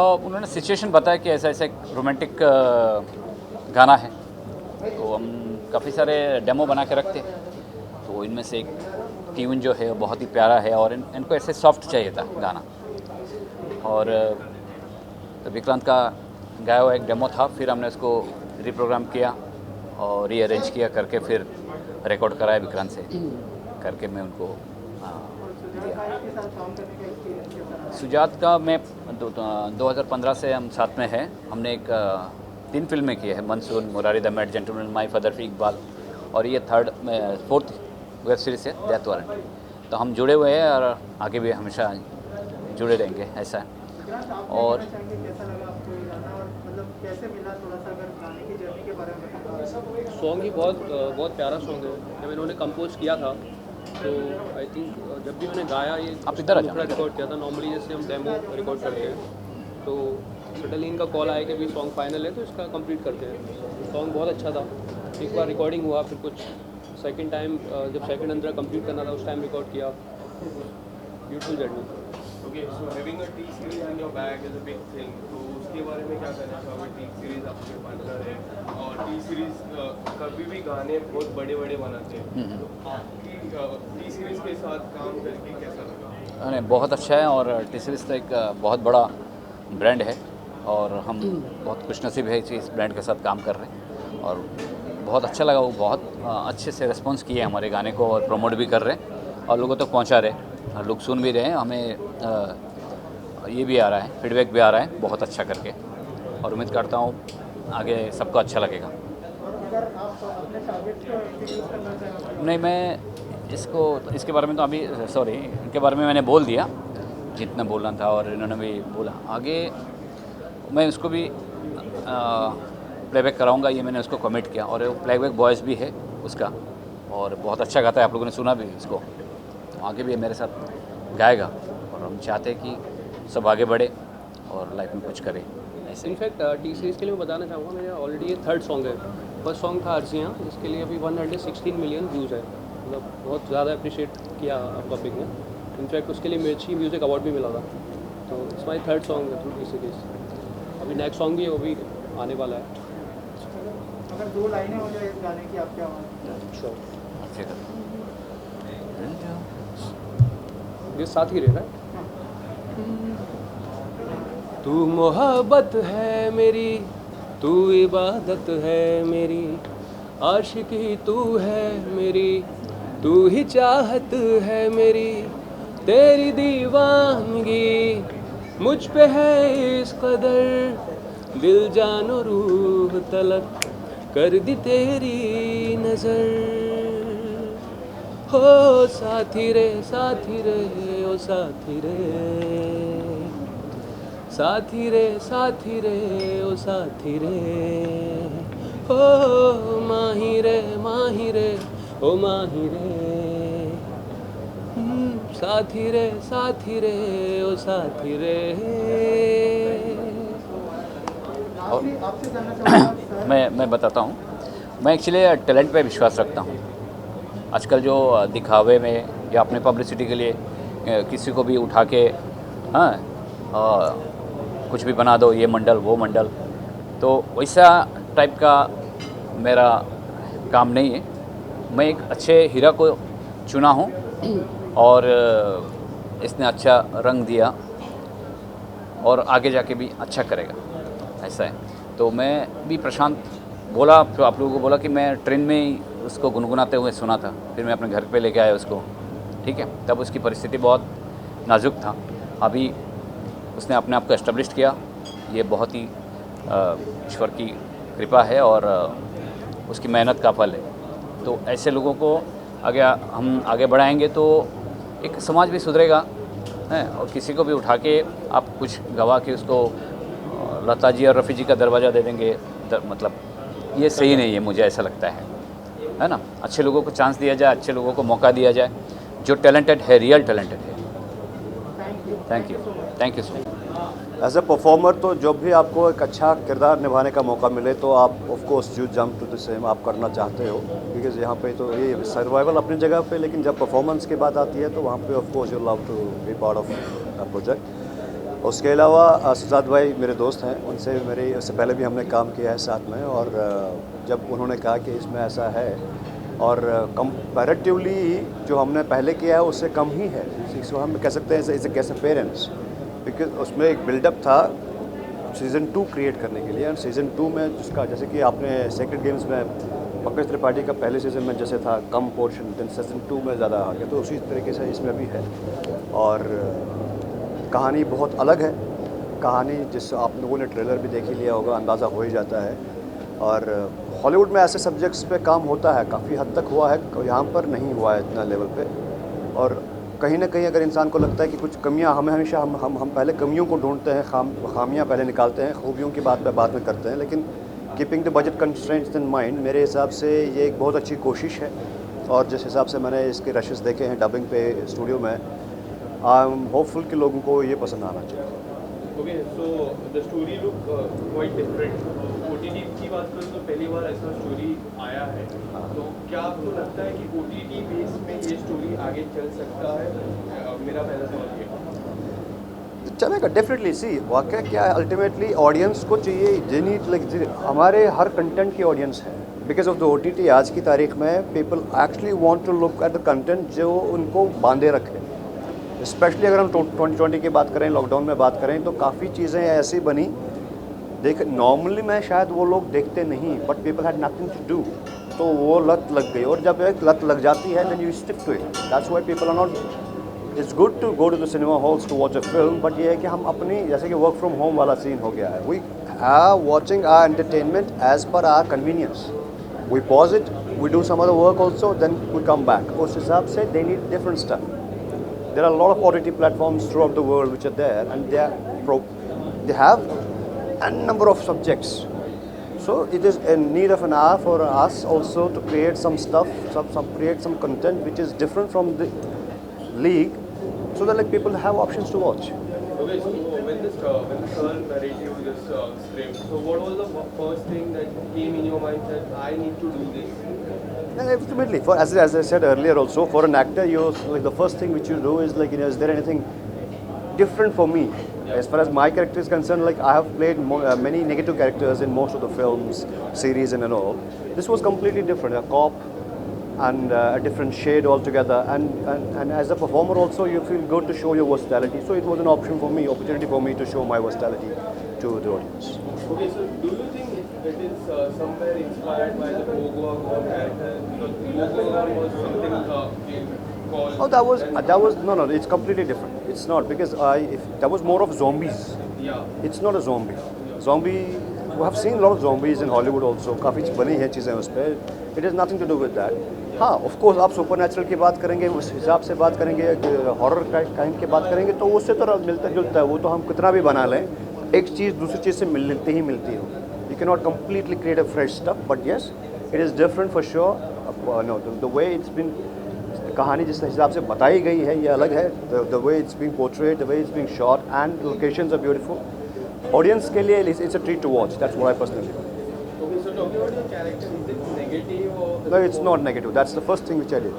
उन्होंने सिचुएशन बताया कि ऐसा ऐसा एक रोमांटिक गाना है, तो हम काफ़ी सारे डेमो बना के रखते हैं। तो इनमें से एक ट्यून जो है वो बहुत ही प्यारा है और इनको ऐसे सॉफ्ट चाहिए था गाना। और तो विक्रांत का गाया हुआ एक डेमो था, फिर हमने उसको रीप्रोग्राम किया और रीअरेंज किया करके फिर रिकॉर्ड कराया विक्रांत से करके मैं उनको दिया। सुजात का मैं 2015 से हम साथ में हैं। हमने एक 3 फिल्में की है, monsoon, Murari the mad gentleman, my father फी इकबाल, और ये 4th वेब सीरीज़ है डेथ वारंट। तो हम जुड़े हुए हैं और आगे भी हमेशा जुड़े रहेंगे, ऐसा है। और सॉन्ग ही बहुत प्यारा सॉन्ग है। जब इन्होंने कंपोज किया था तो आई थिंक जब भी मैंने गाया ये आप इधर आ जाओ। दूसरा रिकॉर्ड किया था। नॉर्मली जैसे हम डेमो रिकॉर्ड करते हैं तो सडनली इनका कॉल आया कि भी सॉन्ग फाइनल है तो इसका कंप्लीट करते हैं। सॉन्ग बहुत अच्छा था। एक बार रिकॉर्डिंग हुआ, फिर कुछ सेकंड टाइम जब सेकंड अंदर कंप्लीट करना था उस टाइम रिकॉर्ड किया। Beautiful journey. Okay, so having a T series in your bag is a big thing, तो उसके बारे में क्या कहना चाहोगे? टी सीरीज आपके पार्टनर है और टी सीरीज कभी भी गाने बहुत बड़े बड़े बनाते हैं, तो आपकी टी सीरीज के साथ काम करके कैसा लगा? नहीं, बहुत अच्छा है और टी सीरीज़ तो एक बहुत बड़ा ब्रांड है और हम बहुत खुशनसीब है इस ब्रांड के साथ काम कर रहे हैं। और बहुत अच्छा लगा, वो बहुत अच्छे से रिस्पॉन्स किए हमारे गाने को और प्रमोट भी कर रहे हैं और लोगों तक पहुंचा रहे हैं और लोग सुन भी रहे हैं। हमें ये भी आ रहा है, फीडबैक भी आ रहा है बहुत अच्छा करके, और उम्मीद करता हूँ आगे सबको अच्छा लगेगा। नहीं, मैं इसके बारे में तो अभी सॉरी इनके बारे में मैंने बोल दिया जितना बोलना था और इन्होंने भी बोला। आगे मैं उसको भी प्लेबैक कराऊंगा, ये मैंने उसको कमिट किया। और प्लेबैक वॉइस भी है उसका और बहुत अच्छा गाता है, आप लोगों ने सुना भी इसको। तो आगे भी मेरे साथ गाएगा और हम चाहते हैं कि सब आगे बढ़े और लाइफ में कुछ करे ऐसे। इनफैक्ट टी सीरीज़ के लिए मैं बताना चाहूँगा, मेरा ऑलरेडी ये 3rd सॉन्ग है। फर्स्ट सॉन्ग था अर्जियाँ, जिसके लिए अभी 116 मिलियन व्यूज़ है। मतलब बहुत ज़्यादा अप्रिशिएट किया पब्लिक ने। इनफैक्ट उसके लिए मिर्ची म्यूज़िक अवार्ड भी मिला था। तो it's my 3rd song through T series. अभी नेक्स्ट सॉन्ग भी है, वो भी आने वाला है। अगर 2 लाइनें हो जाए इस गाने की, आप क्या श्योर, अच्छे कर। ये साथ ही रहना है। तू मोहब्बत है मेरी, तू इबादत है मेरी, आशिकी तू है मेरी, तू ही चाहत है मेरी, तेरी दीवानगी मुझ पे है इस कदर, दिल जानो रूह तलक कर दी तेरी नज़र। हो साथी रे ओ साथी रे, साथी रे ओ साथी रे, ओ माही रे ओ माही रे, साथी रे ओ साथी रे। और मैं बताता हूँ, मैं एक्चुअली टैलेंट पे विश्वास रखता हूँ। आजकल जो दिखावे में या अपने पब्लिसिटी के लिए किसी को भी उठा के कुछ भी बना दो, ये मंडल वो मंडल, तो वैसा टाइप का मेरा काम नहीं है। मैं एक अच्छे हीरा को चुना हूँ और इसने अच्छा रंग दिया और आगे जाके भी अच्छा करेगा, ऐसा है। तो मैं भी प्रशांत बोला, फिर आप लोगों को बोला कि मैं ट्रेन में ही उसको गुनगुनाते हुए सुना था, फिर मैं अपने घर पे लेके आया उसको, ठीक है। तब उसकी परिस्थिति बहुत नाजुक था, अभी उसने अपने आप को एस्टेब्लिश किया। ये बहुत ही ईश्वर की कृपा है और उसकी मेहनत का फल है। तो ऐसे लोगों को हम आगे बढ़ाएंगे तो एक समाज भी सुधरेगा है। और किसी को भी उठा के आप कुछ गवा के उसको लता जी और रफ़ी जी का दरवाज़ा दे देंगे, मतलब ये सही नहीं है, मुझे ऐसा लगता है ना। अच्छे लोगों को चांस दिया जाए, अच्छे लोगों को मौका दिया जाए, जो टैलेंटेड है, रियल टैलेंटेड है। Thank you so much. As a performer तो जब भी आपको एक अच्छा किरदार निभाने का मौका मिले तो आप of course you jump to the same, आप करना चाहते हो, क्योंकि यहाँ पे तो ये सर्वाइवल अपनी जगह पे, लेकिन जब परफॉर्मेंस की बात आती है तो वहाँ पे of course you love to be part of the project. उसके अलावा सुजात भाई मेरे दोस्त हैं, उनसे मेरे उससे पहले भी हमने काम किया है साथ में, और जब उन्होंने कहा कि इसमें ऐसा है और कंपैरेटिवली जो हमने पहले किया है उससे कम ही है, इसको हम कह सकते हैं इसे कैसे पेरेंट्स, बिकॉज उसमें एक बिल्डअप था सीज़न 2 क्रिएट करने के लिए, और सीज़न 2 में जिसका जैसे कि आपने सेक्रेट गेम्स में पंकज त्रिपाठी का पहले सीज़न में जैसे था कम पोर्शन, देन सीज़न 2 में ज़्यादा आ गया, तो उसी तरीके से इसमें भी है। और कहानी बहुत अलग है, कहानी जिस आप लोगों ने ट्रेलर भी देख ही लिया होगा, अंदाज़ा हो ही जाता है। और हॉलीवुड में ऐसे सब्जेक्ट्स पे काम होता है, काफ़ी हद तक हुआ है, यहाँ पर नहीं हुआ है इतना लेवल पे। और कहीं ना कहीं अगर इंसान को लगता है कि कुछ कमियां, हमें हमेशा हम पहले कमियों को ढूंढते हैं, खामियां पहले निकालते हैं, खूबियों की बात बाद में करते हैं, लेकिन keeping the budget constraints in mind मेरे हिसाब से ये एक बहुत अच्छी कोशिश है। और जिस हिसाब से मैंने इसके रशेस देखे हैं डबिंग पे स्टूडियो में, आई एम होपफुल कि लोगों को ये पसंद आना चाहिए। Okay, so the story look quite different. OTT की बात करूँ तो पहली बार ऐसा स्टोरी आया है, तो क्या आपको लगता है कि ओटीटी बेस में ये स्टोरी आगे चल सकता है? मेरा पहला सवाल ये। चलेगा डेफिनेटली। सी वाकई क्या है, अल्टीमेटली ऑडियंस को चाहिए, जिन्हीं लाइक हमारे हर कंटेंट की ऑडियंस है। बिकॉज ऑफ द ओटीटी आज की तारीख में people actually want to look at the content जो उनको बांधे रखे। स्पेशली अगर हम 2020 की बात करें, लॉकडाउन में बात करें, तो काफ़ी चीज़ें ऐसी बनी देख नॉर्मली में शायद वो लोग देखते नहीं, but people had nothing to do, तो वो लत लग गई। और जब एक लत लग जाती है then you stick to it, that's why people are not, it's good to go to the cinema halls to watch a film, but ये है कि हम अपनी, जैसे कि वर्क फ्रॉम होम वाला सीन हो गया है, we are watching our entertainment as per our convenience, we pause it, we do some other work also, then we come back. उस हिसाब से they need different stuff. There are a lot of OTT platforms throughout the world which are there, and they have a number of subjects. So it is in need of an hour for us also to create some stuff, create some content which is different from the league, so that like people have options to watch. Okay, so when the Sir narrated you this script, so what was the first thing that came in your mind that I need to do this? And ultimately, for as I said earlier also, for an actor, you like the first thing which you do is like, is there anything different for me? As far as my character is concerned, like I have played many negative characters in most of the films, series, and all. This was completely different, a cop, and a different shade altogether. And as a performer also, you feel good to show your versatility. So it was an opportunity for me to show my versatility to the audience. Okay, so do you think it is somewhere inspired by the Pogo character? Because Pogo was something called. Oh, that was no. It's completely different. It's not, because that was more of zombies. Yeah. It's not a zombie. Zombie. We have seen a lot of zombies in Hollywood also. काफ़ी बनी है चीज़ें उस पर. It has nothing to do with that. हाँ, of course आप supernatural की बात करेंगे, उस हिसाब से बात करेंगे, हॉरर काइंड की बात करेंगे, तो उससे तो मिलता जुलता है। वो तो हम कितना भी बना लें, एक चीज़ दूसरी चीज़ से मिलती ही मिलती हो। You cannot completely create a fresh stuff, but yes, it is different for sure. No, the way it's been, कहानी जिस हिसाब से बताई गई है ये अलग है. The way it's being portrayed, the way it's being shot, and locations are beautiful. Audience के लिए it's a treat to watch. That's what I personally do. Okay, so talking about your character, is it negative or? No, it's not negative. That's the first thing which I did.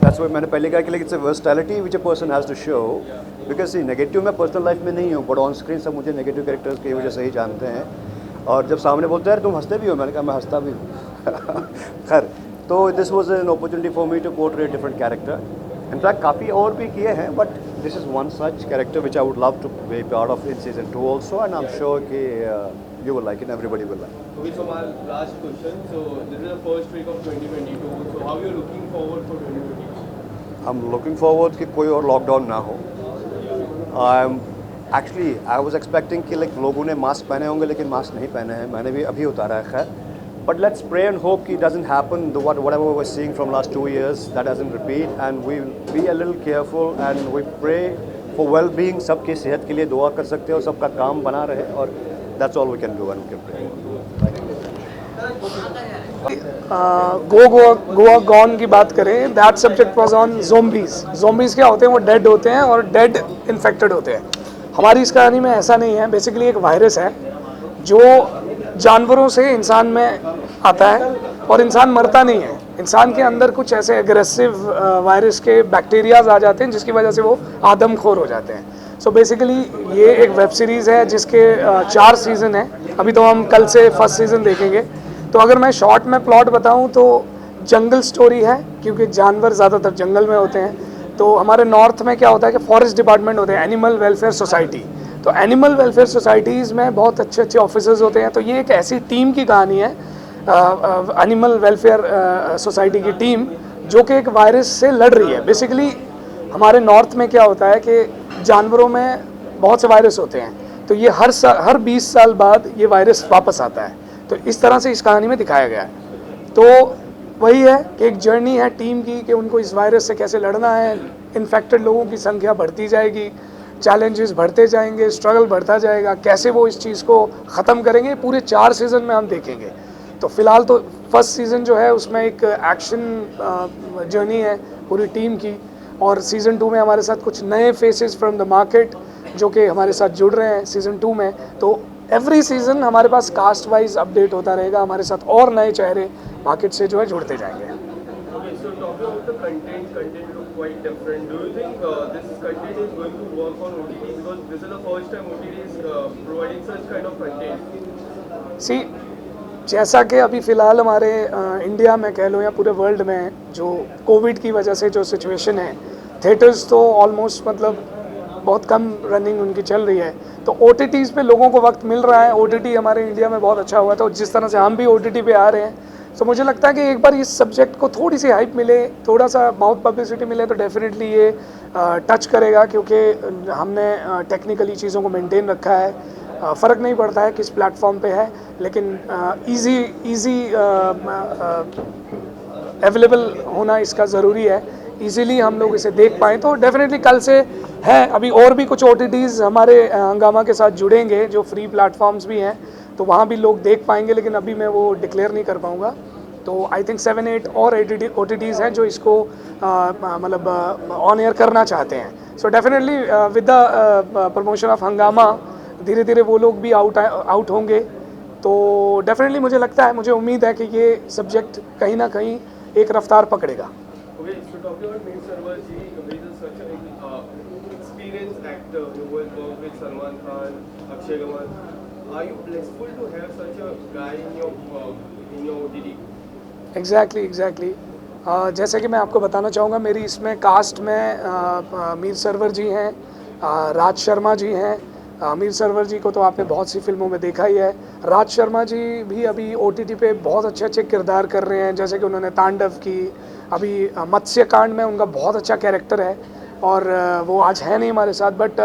That's why मैंने पहले कहा कि like it's a versatility which a person has to show. Because see, negative मैं personal life में नहीं हूँ, but on screen सब मुझे नेगेटिव कैरेक्टर्स की वजह से ही जानते हैं. और जब सामने बोलते हैं तुम हंसते भी हो, मैंने कहा मैं हंसता भी हूँ. खैर, तो this was an opportunity for me to portray different character. In fact काफ़ी और भी किए हैं, but this is one such character which I would love to be part of in season 2 also, and I am sure कि you will like it, everybody will like it. Okay, so my last question. So this is the first week of 2022. So how are you looking forward for 2022? I'm looking forward कि कोई और lockdown ना हो. I was expecting कि like लोगों ने mask पहने होंगे, लेकिन मास्क नहीं पहने हैं. मैंने भी अभी उतारा है. खैर, but let's pray and hope कि it doesn't happen. Whatever we were seeing from last 2 years, that doesn't repeat, and we will be a little careful and we pray for well-being. सबकी सेहत के लिए दुआ कर सकते हैं और सबका काम बना रहे, और that's all we can do and we can pray. Goa gone की बात करें, that subject was on zombies. Zombies क्या होते हैं? वो डेड होते हैं और डेड इन्फेक्टेड होते हैं. हमारी इस कहानी में ऐसा नहीं है. बेसिकली एक वायरस है जो जानवरों से इंसान में आता है और इंसान मरता नहीं है. इंसान के अंदर कुछ ऐसे एग्रेसिव वायरस के बैक्टीरियाज आ जाते हैं जिसकी वजह से वो आदमखोर हो जाते हैं. सो बेसिकली ये एक वेब सीरीज़ है जिसके 4 सीज़न हैं। अभी तो हम कल से फर्स्ट सीज़न देखेंगे। तो अगर मैं शॉर्ट में प्लॉट बताऊं तो जंगल स्टोरी है, क्योंकि जानवर ज़्यादातर जंगल में होते हैं। तो हमारे नॉर्थ में क्या होता है कि फॉरेस्ट डिपार्टमेंट होते हैं, एनिमल वेलफेयर सोसाइटी। तो एनिमल वेलफेयर सोसाइटीज़ में बहुत अच्छे अच्छे ऑफिसर्स होते हैं। तो ये एक ऐसी टीम की कहानी है, एनिमल वेलफेयर सोसाइटी की टीम, जो कि एक वायरस से लड़ रही है। बेसिकली हमारे नॉर्थ में क्या होता है कि जानवरों में बहुत से वायरस होते हैं, तो ये हर 20 साल बाद ये वायरस वापस आता है। तो इस तरह से इस कहानी में दिखाया गया है। तो वही है कि एक जर्नी है टीम की कि उनको इस वायरस से कैसे लड़ना है। इन्फेक्टेड लोगों की संख्या बढ़ती जाएगी, चैलेंजेस बढ़ते जाएंगे, स्ट्रगल बढ़ता जाएगा, कैसे वो इस चीज़ को ख़त्म करेंगे पूरे 4 सीज़न में हम देखेंगे। तो फ़िलहाल तो फर्स्ट सीज़न जो है उसमें एक एक्शन जर्नी है पूरी टीम की, और सीज़न 2 में हमारे साथ कुछ नए फेसेस फ्रॉम द मार्केट जो कि हमारे साथ जुड़ रहे हैं सीज़न 2 में। तो एवरी सीज़न हमारे पास कास्ट वाइज अपडेट होता रहेगा, हमारे साथ और नए चेहरे मार्केट से जो है जुड़ते जाएंगे। Okay, so talking about the content look quite different. Do you think this content is going to work on OTT, because this is the first time OTT is providing such kind of content? सी जैसा कि अभी फ़िलहाल हमारे India में कह लो या पूरे world में जो कोविड की वजह से जो सिचुएशन है, थिएटर्स तो ऑलमोस्ट मतलब बहुत कम रनिंग उनकी चल रही है। तो OTTs पे लोगों को वक्त मिल रहा है। OTT हमारे इंडिया में बहुत अच्छा हुआ, तो जिस तरह से हम भी OTT पे आ रहे हैं, तो मुझे लगता है कि एक बार इस सब्जेक्ट को थोड़ी सी हाइप मिले, थोड़ा सा माउथ पब्लिसिटी मिले, तो डेफिनेटली ये टच करेगा, क्योंकि हमने टेक्निकली चीज़ों को मेंटेन रखा है। फ़र्क नहीं पड़ता है किस प्लेटफॉर्म पे है, लेकिन इजी अवेलेबल होना इसका ज़रूरी है। इजीली हम लोग इसे देख पाएँ तो डेफिनेटली कल से है। अभी और भी कुछ OTTs हमारे हंगामा के साथ जुड़ेंगे जो फ्री प्लेटफॉर्म्स भी हैं, तो वहाँ भी लोग देख पाएंगे, लेकिन अभी मैं वो डिक्लेयर नहीं कर पाऊँगा। तो आई थिंक 7-8 और OTTs हैं जो इसको मतलब ऑन एयर करना चाहते हैं। So definitely with the promotion of हंगामा धीरे धीरे वो लोग भी आउट होंगे। तो डेफिनेटली मुझे लगता है, मुझे उम्मीद है कि ये सब्जेक्ट कहीं ना कहीं एक रफ्तार पकड़ेगा। Okay, so talking about Mir Sarwar ji, he is such an experienced actor who has worked with Salman Khan, Akshay Kumar. Are you blissful to have such a guy in your OTT? Exactly जैसे कि मैं आपको बताना चाहूँगा, मेरी इसमें cast में Mir server जी हैं, राज शर्मा जी हैं। मीर सरवर जी को तो आपने बहुत सी फिल्मों में देखा ही है। राज शर्मा जी भी अभी OTT पे बहुत अच्छे अच्छे किरदार कर रहे हैं, जैसे कि उन्होंने तांडव की, अभी मत्स्य कांड में उनका बहुत अच्छा कैरेक्टर है, और वो आज है नहीं हमारे साथ। बट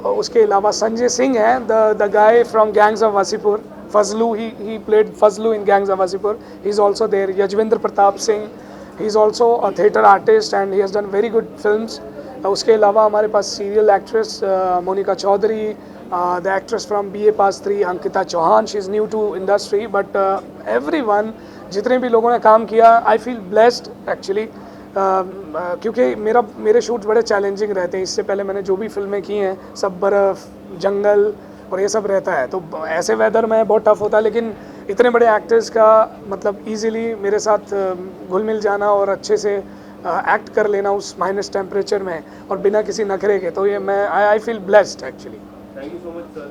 उसके अलावा संजय सिंह हैं, the guy from gangs of Wasseypur, Fazlu, he played Fazlu in gangs of Wasseypur, he is also there. Yajvendra Pratap Singh, he is also a theatre artist and he has done very good films. उसके अलावा हमारे पास serial actress Monika Chaudhary, the actress from BA Pass 3 Ankita Chauhan, she is new to industry, but everyone, जितने भी लोगों ने काम किया, आई फील ब्लेस्ड एक्चुअली, क्योंकि मेरे शूट्स बड़े चैलेंजिंग रहते हैं। इससे पहले मैंने जो भी फिल्में की हैं सब बर्फ़, जंगल और ये सब रहता है, तो ऐसे वेदर में बहुत टफ होता है। लेकिन इतने बड़े एक्टर्स का मतलब ईज़िली मेरे साथ घुल मिल जाना और अच्छे से एक्ट कर लेना उस माइनस टेम्परेचर में और बिना किसी नखरे के, तो ये मैं I feel blessed actually. Thank you so much, sir.